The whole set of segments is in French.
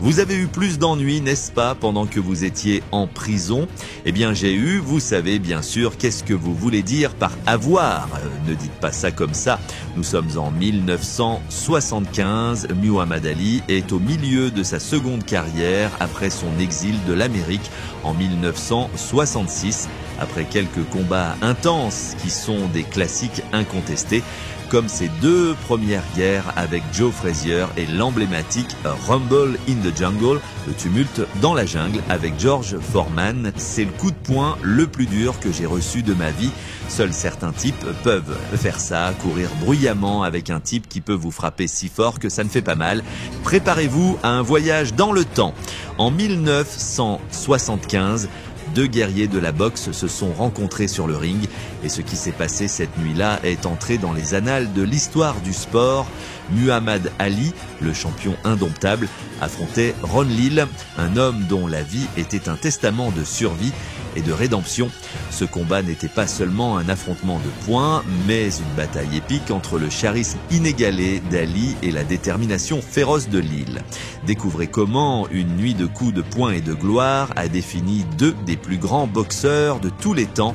Vous avez eu plus d'ennuis, n'est-ce pas, pendant que vous étiez en prison? Eh bien, j'ai eu, vous savez bien sûr, qu'est-ce que vous voulez dire par avoir? Ne dites pas ça comme ça. Nous sommes en 1975. Muhammad Ali est au milieu de sa seconde carrière après son exil de l'Amérique en 1966. Après quelques combats intenses qui sont des classiques incontestés, comme ses deux premières guerres avec Joe Frazier et l'emblématique Rumble in the Jungle, le tumulte dans la jungle avec George Foreman. C'est le coup de poing le plus dur que j'ai reçu de ma vie. Seuls certains types peuvent faire ça, courir bruyamment avec un type qui peut vous frapper si fort que ça ne fait pas mal. Préparez-vous à un voyage dans le temps. En 1975, deux guerriers de la boxe se sont rencontrés sur le ring et ce qui s'est passé cette nuit-là est entré dans les annales de l'histoire du sport. Muhammad Ali, le champion indomptable, affrontait Ron Lyle, un homme dont la vie était un testament de survie et de rédemption. Ce combat n'était pas seulement un affrontement de poings, mais une bataille épique entre le charisme inégalé d'Ali et la détermination féroce de Lyle. Découvrez comment une nuit de coups de poing et de gloire a défini deux des plus grands boxeurs de tous les temps.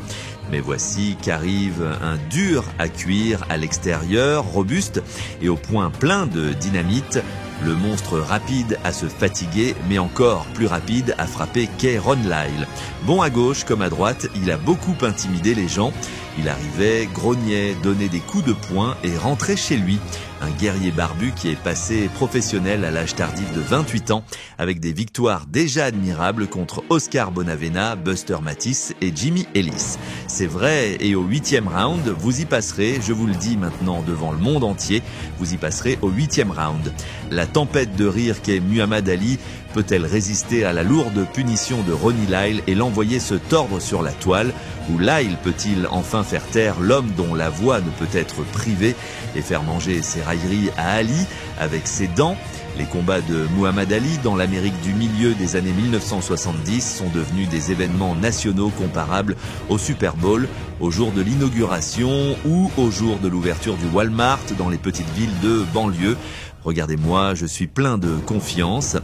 Mais voici qu'arrive un dur à cuire à l'extérieur, robuste et au poing plein de dynamite. Le monstre rapide à se fatiguer, mais encore plus rapide à frapper qu'est Ron Lyle. Bon à gauche comme à droite, il a beaucoup intimidé les gens. Il arrivait, grognait, donnait des coups de poing et rentrait chez lui. Un guerrier barbu qui est passé professionnel à l'âge tardif de 28 ans, avec des victoires déjà admirables contre Oscar Bonavena, Buster Matisse et Jimmy Ellis. C'est vrai, et au 8e round, vous y passerez, je vous le dis maintenant devant le monde entier, vous y passerez au 8e round. La tempête de rire qu'est Muhammad Ali peut-elle résister à la lourde punition de Ronnie Lyle et l'envoyer se tordre sur la toile? Ou Lyle peut-il enfin faire taire l'homme dont la voix ne peut être privée et faire manger ses railleries à Ali avec ses dents? Les combats de Muhammad Ali dans l'Amérique du milieu des années 1970 sont devenus des événements nationaux comparables au Super Bowl, au jour de l'inauguration ou au jour de l'ouverture du Walmart dans les petites villes de banlieue. Regardez-moi, je suis plein de confiance,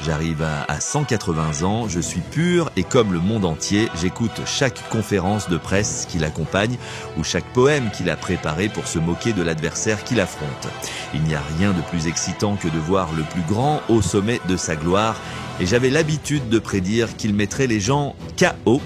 j'arrive à 180 ans, je suis pur et comme le monde entier, j'écoute chaque conférence de presse qui l'accompagne ou chaque poème qu'il a préparé pour se moquer de l'adversaire qu'il affronte. Il n'y a rien de plus excitant que de voir le plus grand au sommet de sa gloire et j'avais l'habitude de prédire qu'il mettrait les gens KO.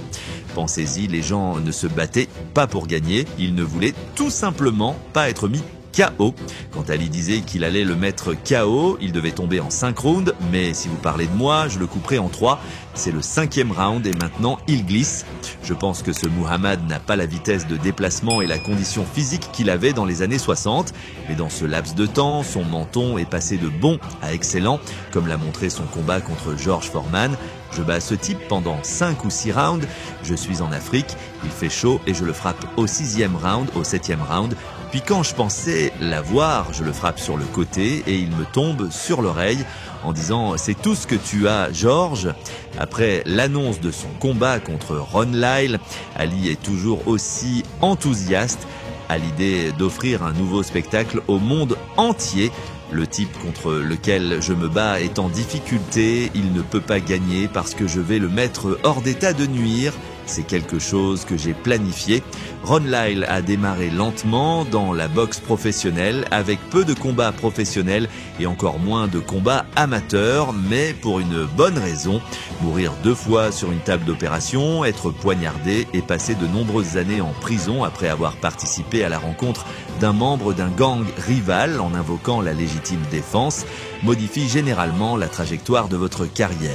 Pensez-y, les gens ne se battaient pas pour gagner, ils ne voulaient tout simplement pas être mis KO. Quand Ali disait qu'il allait le mettre KO, il devait tomber en 5 rounds, mais si vous parlez de moi, je le couperai en 3. C'est le 5e round et maintenant il glisse. Je pense que ce Muhammad n'a pas la vitesse de déplacement et la condition physique qu'il avait dans les années 60, mais dans ce laps de temps, son menton est passé de bon à excellent, comme l'a montré son combat contre George Foreman. Je bats ce type pendant 5 ou 6 rounds, je suis en Afrique, il fait chaud et je le frappe au 6e round, au 7e round. Puis quand je pensais l'avoir, je le frappe sur le côté et il me tombe sur l'oreille en disant « C'est tout ce que tu as, George ». Après l'annonce de son combat contre Ron Lyle, Ali est toujours aussi enthousiaste à l'idée d'offrir un nouveau spectacle au monde entier. Le type contre lequel je me bats est en difficulté, il ne peut pas gagner parce que je vais le mettre hors d'état de nuire. C'est quelque chose que j'ai planifié. Ron Lyle a démarré lentement dans la boxe professionnelle avec peu de combats professionnels et encore moins de combats amateurs, mais pour une bonne raison. Mourir 2 fois sur une table d'opération, être poignardé et passer de nombreuses années en prison après avoir participé à la rencontre d'un membre d'un gang rival en invoquant la légitime défense modifie généralement la trajectoire de votre carrière.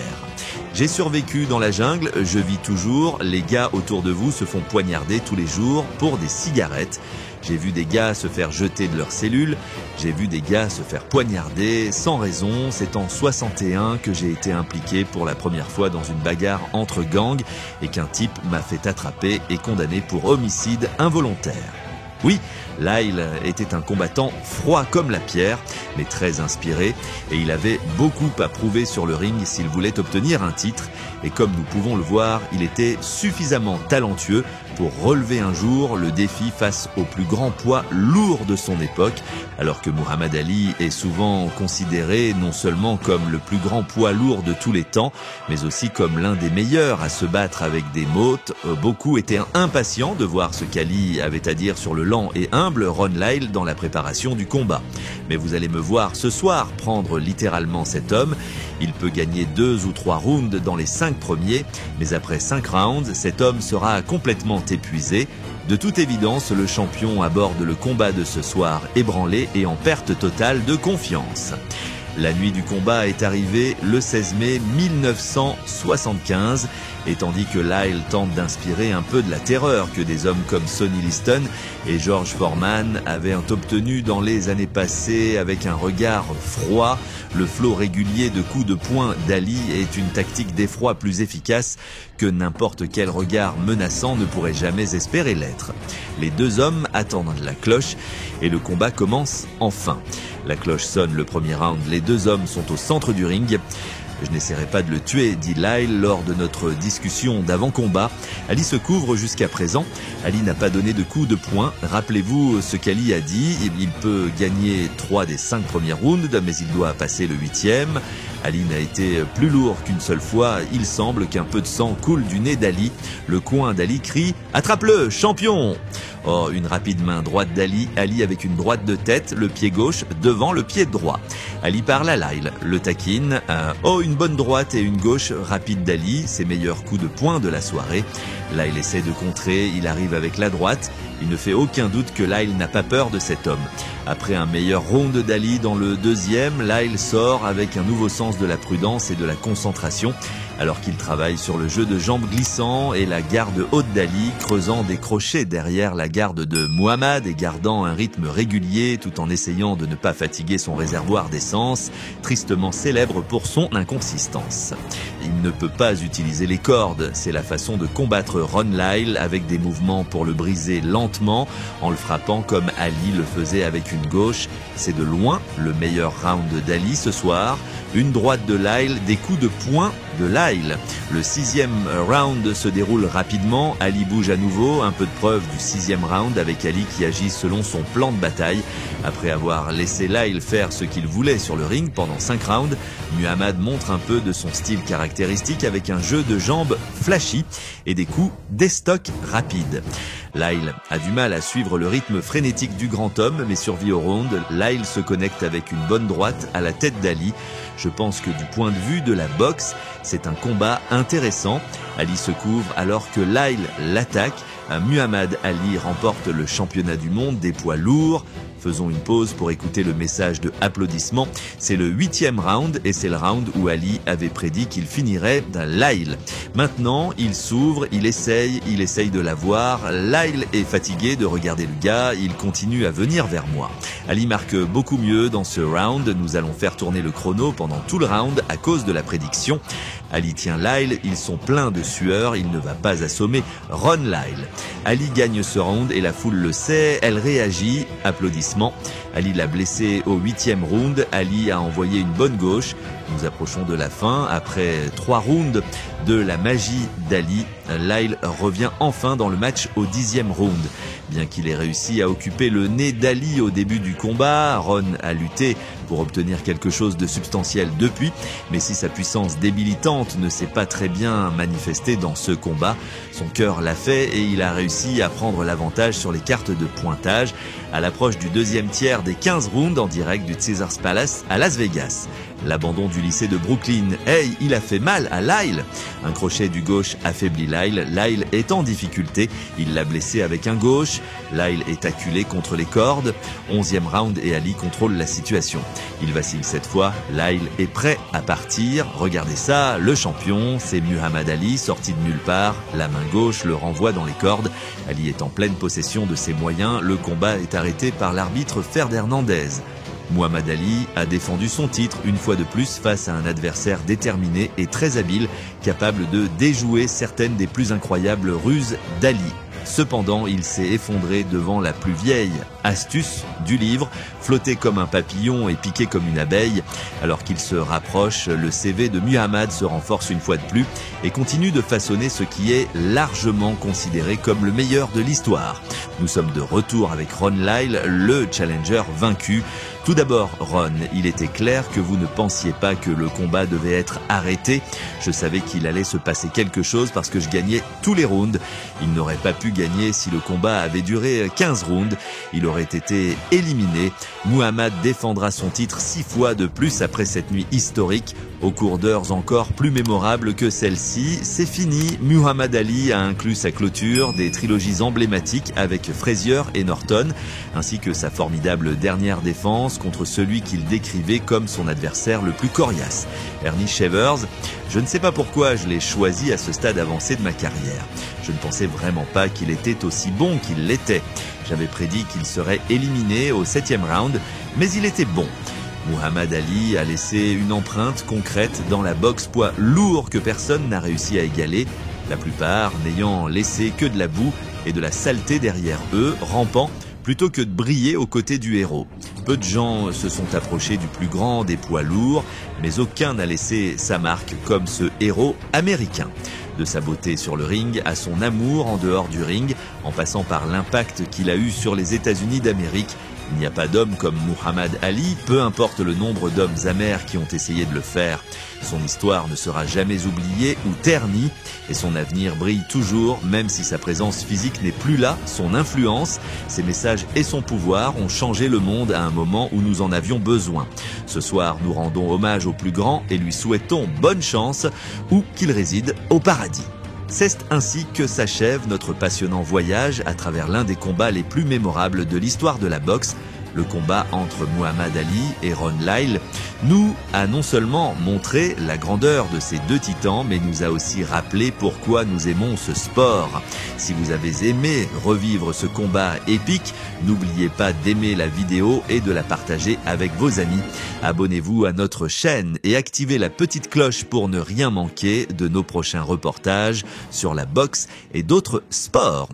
J'ai survécu dans la jungle, je vis toujours, les gars autour de vous se font poignarder tous les jours pour des cigarettes. J'ai vu des gars se faire jeter de leurs cellules, j'ai vu des gars se faire poignarder sans raison. C'est en 61 que j'ai été impliqué pour la première fois dans une bagarre entre gangs et qu'un type m'a fait attraper et condamné pour homicide involontaire. Oui, Lyle était un combattant froid comme la pierre, mais très inspiré, et il avait beaucoup à prouver sur le ring s'il voulait obtenir un titre. Et comme nous pouvons le voir, il était suffisamment talentueux pour relever un jour le défi face au plus grand poids lourd de son époque, alors que Muhammad Ali est souvent considéré non seulement comme le plus grand poids lourd de tous les temps, mais aussi comme l'un des meilleurs à se battre avec des mots. Beaucoup étaient impatients de voir ce qu'Ali avait à dire sur le lent et humble Ron Lyle dans la préparation du combat. Mais vous allez me voir ce soir prendre littéralement cet homme. Il peut gagner 2 ou 3 rounds dans les 5 premiers, mais après 5 rounds, cet homme sera complètement épuisé. De toute évidence, le champion aborde le combat de ce soir ébranlé et en perte totale de confiance. La nuit du combat est arrivée le 16 mai 1975, et tandis que Lyle tente d'inspirer un peu de la terreur que des hommes comme Sonny Liston et George Foreman avaient obtenu dans les années passées avec un regard froid, le flot régulier de coups de poing d'Ali est une tactique d'effroi plus efficace que n'importe quel regard menaçant ne pourrait jamais espérer l'être. Les deux hommes attendent la cloche et le combat commence enfin. La cloche sonne le premier round, les deux hommes sont au centre du ring. Je n'essaierai pas de le tuer, dit Lyle lors de notre discussion d'avant-combat. Ali se couvre jusqu'à présent. Ali n'a pas donné de coup de poing. Rappelez-vous ce qu'Ali a dit. Il peut gagner 3 des 5 premiers rounds, mais il doit passer le 8e. Ali n'a été plus lourd qu'une seule fois. Il semble qu'un peu de sang coule du nez d'Ali. Le coin d'Ali crie « Attrape-le, champion !» Oh, une rapide main droite d'Ali. Ali avec une droite de tête, le pied gauche devant le pied droit. Ali parle à Lyle, le taquine. Oh, une bonne droite et une gauche rapide d'Ali, ses meilleurs coups de poing de la soirée. Lyle essaie de contrer, il arrive avec la droite. Il ne fait aucun doute que Lyle n'a pas peur de cet homme. Après un meilleur round d'Ali dans le deuxième, Lyle sort avec un nouveau sens de la prudence et de la concentration, alors qu'il travaille sur le jeu de jambes glissant et la garde haute d'Ali, creusant des crochets derrière la garde de Muhammad et gardant un rythme régulier tout en essayant de ne pas fatiguer son réservoir d'essence, tristement célèbre pour son inconsistance. Il ne peut pas utiliser les cordes, c'est la façon de combattre Ron Lyle avec des mouvements pour le briser lentement en le frappant comme Ali le faisait avec une gauche. C'est de loin le meilleur round d'Ali ce soir. Une droite de Lyle, des coups de poing de Lyle. Le 6e round se déroule rapidement. Ali bouge à nouveau, un peu de preuve du 6e round avec Ali qui agit selon son plan de bataille. Après avoir laissé Lyle faire ce qu'il voulait sur le ring pendant 5 rounds, Muhammad montre un peu de son style caractéristique avec un jeu de jambes flashy et des coups d'estoc rapides. Lyle a du mal à suivre le rythme frénétique du grand homme, mais survit au round. Lyle se connecte avec une bonne droite à la tête d'Ali. Je pense que du point de vue de la boxe, c'est un combat intéressant. Ali se couvre alors que Lyle l'attaque. Muhammad Ali remporte le championnat du monde des poids lourds. Faisons une pause pour écouter le message de applaudissements. C'est le 8e round et c'est le round où Ali avait prédit qu'il finirait d'un Lyle. Maintenant, il s'ouvre, il essaye de l'avoir. Lyle est fatigué de regarder le gars, il continue à venir vers moi. Ali marque beaucoup mieux dans ce round. Nous allons faire tourner le chrono pendant tout le round à cause de la prédiction. Ali tient Lyle, ils sont pleins de sueur, il ne va pas assommer Ron Lyle. Ali gagne ce round et la foule le sait, elle réagit, applaudissements. Ali l'a blessé au 8e round, Ali a envoyé une bonne gauche. Nous approchons de la fin, après 3 rounds de la magie d'Ali, Lyle revient enfin dans le match au 10e round. Bien qu'il ait réussi à occuper le nez d'Ali au début du combat, Ron a lutté pour obtenir quelque chose de substantiel depuis, mais si sa puissance débilitante ne s'est pas très bien manifestée dans ce combat, son cœur l'a fait et il a réussi à prendre l'avantage sur les cartes de pointage à l'approche du 2e tiers des 15 rounds en direct du Caesars Palace à Las Vegas. L'abandon du lycée de Brooklyn. Hey, il a fait mal à Lyle. Un crochet du gauche affaiblit Lyle. Lyle est en difficulté. Il l'a blessé avec un gauche. Lyle est acculé contre les cordes. 11e round et Ali contrôle la situation. Il vacille cette fois. Lyle est prêt à partir. Regardez ça, le champion, c'est Muhammad Ali, sorti de nulle part. La main gauche le renvoie dans les cordes. Ali est en pleine possession de ses moyens. Le combat est arrêté par l'arbitre Ferdinandez. Muhammad Ali a défendu son titre une fois de plus face à un adversaire déterminé et très habile, capable de déjouer certaines des plus incroyables ruses d'Ali. Cependant, il s'est effondré devant la plus vieille astuce du livre, flotté comme un papillon et piqué comme une abeille. Alors qu'il se rapproche, le CV de Muhammad se renforce une fois de plus et continue de façonner ce qui est largement considéré comme le meilleur de l'histoire. Nous sommes de retour avec Ron Lyle, le challenger vaincu. Tout d'abord, Ron, il était clair que vous ne pensiez pas que le combat devait être arrêté. Je savais qu'il allait se passer quelque chose parce que je gagnais tous les rounds. Il n'aurait pas pu gagner si le combat avait duré 15 rounds. Il aurait été éliminé. Muhammad défendra son titre 6 fois de plus après cette nuit historique. Au cours d'heures encore plus mémorables que celle-ci, c'est fini. Muhammad Ali a inclus sa clôture des trilogies emblématiques avec Frazier et Norton, ainsi que sa formidable dernière défense contre celui qu'il décrivait comme son adversaire le plus coriace, Ernie Shavers. Je ne sais pas pourquoi je l'ai choisi à ce stade avancé de ma carrière. Je ne pensais vraiment pas qu'il était aussi bon qu'il l'était. J'avais prédit qu'il serait éliminé au 7e round, mais il était bon. Muhammad Ali a laissé une empreinte concrète dans la boxe poids lourd que personne n'a réussi à égaler, la plupart n'ayant laissé que de la boue et de la saleté derrière eux, rampant plutôt que de briller aux côtés du héros. Peu de gens se sont approchés du plus grand des poids lourds, mais aucun n'a laissé sa marque comme ce héros américain. De sa beauté sur le ring à son amour en dehors du ring, en passant par l'impact qu'il a eu sur les États-Unis d'Amérique, il n'y a pas d'homme comme Muhammad Ali, peu importe le nombre d'hommes amers qui ont essayé de le faire. Son histoire ne sera jamais oubliée ou ternie et son avenir brille toujours, même si sa présence physique n'est plus là. Son influence, ses messages et son pouvoir ont changé le monde à un moment où nous en avions besoin. Ce soir, nous rendons hommage au plus grand et lui souhaitons bonne chance, où qu'il réside au paradis. C'est ainsi que s'achève notre passionnant voyage à travers l'un des combats les plus mémorables de l'histoire de la boxe. Le combat entre Muhammad Ali et Ron Lyle nous a non seulement montré la grandeur de ces deux titans, mais nous a aussi rappelé pourquoi nous aimons ce sport. Si vous avez aimé revivre ce combat épique, n'oubliez pas d'aimer la vidéo et de la partager avec vos amis. Abonnez-vous à notre chaîne et activez la petite cloche pour ne rien manquer de nos prochains reportages sur la boxe et d'autres sports.